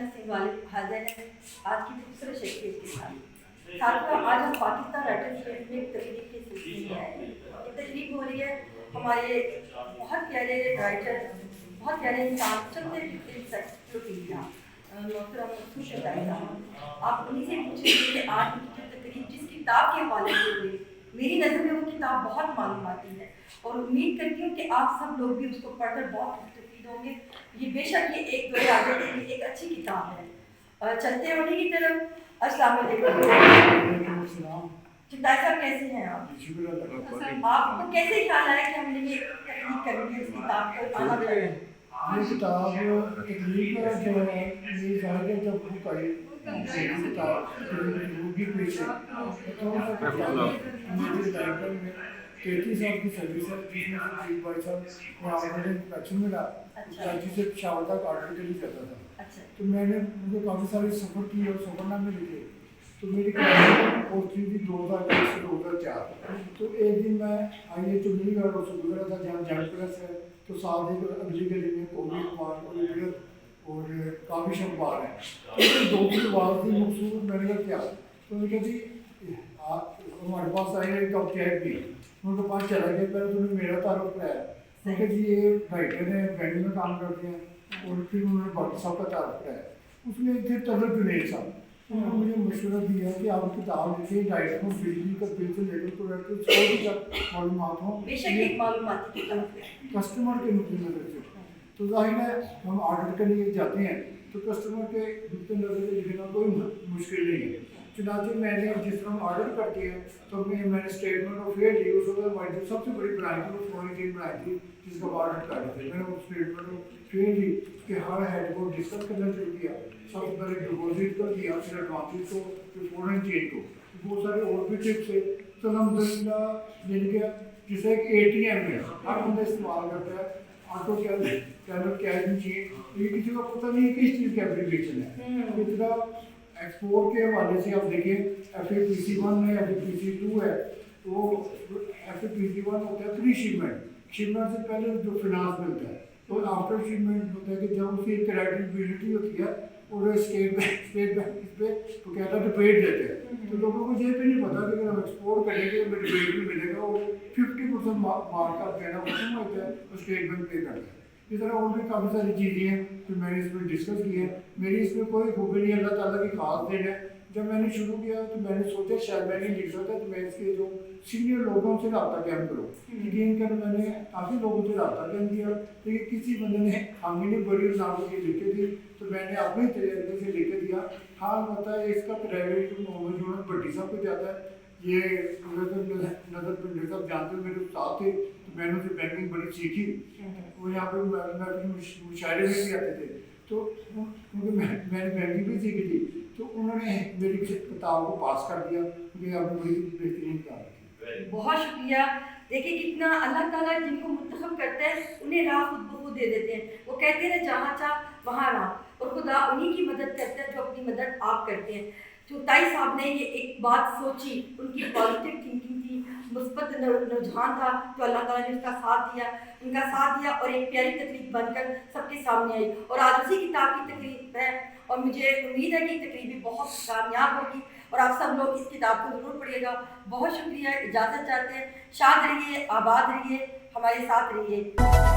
نسیم غالب حاضر ہیں آج کی خوبصورت شخصیت کے ساتھ۔ ساتھیوں، آج ہم پاکستان رائٹرز گلڈ میں ایک تقریب کے سلسلے میں آئے ہیں۔ یہ تقریب ہو رہی ہے ہمارے بہت پیارے رائٹر، بہت پیارے انسان، چلتے انسائکلوپیڈیا محترم منصور شہزاد صاحب، آپ انہیں سے پوچھیں گے کہ آج کی جو تقریب جس کتاب کے حوالے سے ہوئی، میری نظر میں وہ کتاب بہت معلوماتی ہے اور امید کرتی ہوں کہ آپ سب لوگ بھی اس کو پڑھ کر بہت مستفید ہوں گے۔ یہ بے شک یہ ایک دور آگے کے لیے ایک اچھی کتاب ہے۔ چلتے ہیں انہیں کی طرف۔ السلام علیکم۔ چٹائی صاحب کیسے ہیں آپ؟ آپ کو کیسے خیال آیا کہ ہم نے یہ تحقیق کرنی ہے اس کتاب کو آنا چاہیے؟ یہ کتاب تقریب جو ہے یہ ظاہر ہے جب بک آئی کتاب تقریبی پیش ہے تو میری لائبریری میں 33 سال کی سروس ہے جس میں سے 3 بھائی صاحب وہاں مجھے ایکشن ملا جسے پشاور تک آرڈر کے لیے جاتا تھا، تو میں نے مجھے کافی سارے سفر کیے اور سفر نامے لکھے۔ تو میری کلاس پہنچی تھی 2001 سے 2004۔ تو ایک دن میں آئی چنڈی گڑھ اور سکول تھا جہاں جائنٹ پریس ہے، تو ساتھ ہی اگلی گلی میں قومی اخبار اور کافی اخبار ہیں، دو کی آواز تھی مخصوص۔ میں نے کہا کیا؟ تو میں نے کہا جی ہمارے پاس آئے ہیں کب چیک بھی، ان کے پاس چلا گیا۔ پہلے انہوں نے میرا تعارف کرایا، میں کہا جی یہ رائٹر ہیں، بینڈ میں کام کرتے ہیں، اور پھر انہوں نے باقی صاحب کا تعارف کرایا۔ اس میں تھے طلعت جنید صاحب، انہوں نے مجھے مشورہ دیا کہ آپ کتاب لکھیں رائٹر کو بجلی کا بل سے لے کر پروڈکٹ تک معلومات ہوں کسٹمر کے نقطۂ نظر سے۔ تو ظاہر ہے ہم آرڈر کے لیے جاتے ہیں تو کسٹمر کے نقطۂ نظر سے لکھنا کوئی مشکل نہیں ہے۔ چنانچہ میں نے جس طرح ہم آرڈر کرتے ہیں تو میں نے اسٹیٹمنٹ آف فیئر لی، اس وقت ہماری جو سب سے بڑی بنائی تھی وہ فون ٹیم بنائی تھی جس کا آرڈر کر رہے تھے۔ میں نے وہ اسٹیٹمنٹ آف فیئر لی کہ ہر ہیڈ کو ڈسکس کرنا شروع کیا، سب سے پہلے ڈپوزٹ کو دیا، پھر ایڈوانسز کو، پھر فورن چینج کو، بہت سارے اور بھی ٹپس ہے۔ تو الحمدللہ مل گیا، جسے ایک ATM ہے ہر بندہ استعمال کرتا ہے، آٹو کیش مشین، یہ کسی کو پتہ نہیں کس چیز کی اپلیکیشن ہے۔ اتنا ایکسپورٹ کے حوالے سے آپ دیکھیں FAPC1 ہے، FAPC2 ہے، وہ FAPC1 ہوتا ہے پری شپمنٹ، شپمنٹ سے پہلے جو فنانس ملتا ہے، اور آفٹر شپمنٹ ہوتا ہے کہ جب اس کی کریڈٹیبلٹی ہوتی ہے اور اسٹیٹ بینک اس پہ تو کہتا ہے ڈپیٹ دیتے ہیں۔ تو لوگوں کو یہ بھی نہیں پتا کہ اگر ہم ایکسپورٹ کریں گے ہمیں ڈپیٹ بھی ملے گا، اور 50% مارک کا دینا ختم ہوتا ہے اور اسٹیٹ بینک پے کرتا ہے۔ اس طرح اور بھی کافی ساری چیزیں ہیں جو میں نے اس میں ڈسکس کی ہے۔ میری اس میں کوئی خوبی نہیں، اللہ تعالیٰ کی خاص دین ہے۔ جب میں نے شروع کیا تو میں نے سوچا شاید میں نہیں لکھ سکتا، تو میں اس کے جو سینئر لوگوں سے رابطہ قائم کروں، لیکن کر میں نے کافی لوگوں سے رابطہ قائم کیا، لیکن کسی بندے نے خامی بڑی نام کی لکھ کے دی تو میں نے اپنے طریقے سے لکھ کے دیا۔ حال ہوتا ہے اس کا پرائیویٹ محمد جنید بھٹی صاحب کو جاتا ہے، یہ نظر پنڈے صاحب جانتے ہیں، میرے استاد تھے، تو میں نے اسے بینکنگ بڑی سیکھی۔ وہ یہاں پہ مشاعرے میں بھی آتے تھے، تو کیونکہ میں نے بینکنگ بھی سیکھی تھی، تو انہوں نے میری کتاب کو پاس کر دیا کیونکہ آپ نے بڑی بہترین کتاب کی۔ بہت شکریہ۔ دیکھیں کتنا اللہ تعالیٰ جن کو منتخب کرتا ہے انہیں راہ خود بخود دے دیتے ہیں۔ وہ کہتے ہیں جہاں چاہ وہاں راہ، اور خدا انہی کی مدد کرتا ہے جو اپنی مدد آپ کرتے ہیں۔ چٹائی صاحب نے یہ ایک بات سوچی، ان کی پازیٹیو تھنکنگ تھی، مثبت رجحان تھا، تو اللہ تعالیٰ نے اس کا ساتھ دیا، ان کا ساتھ دیا اور ایک پیاری تقریب بن کر سب کے سامنے آئی، اور آج اسی کتاب کی تقریب ہے، اور مجھے امید ہے کہ تقریب بھی بہت کامیاب ہوگی اور آپ سب لوگ اس کتاب کو ضرور پڑھیے گا۔ بہت شکریہ، اجازت چاہتے ہیں، شاد رہیے، آباد رہیے، ہمارے ساتھ رہیے۔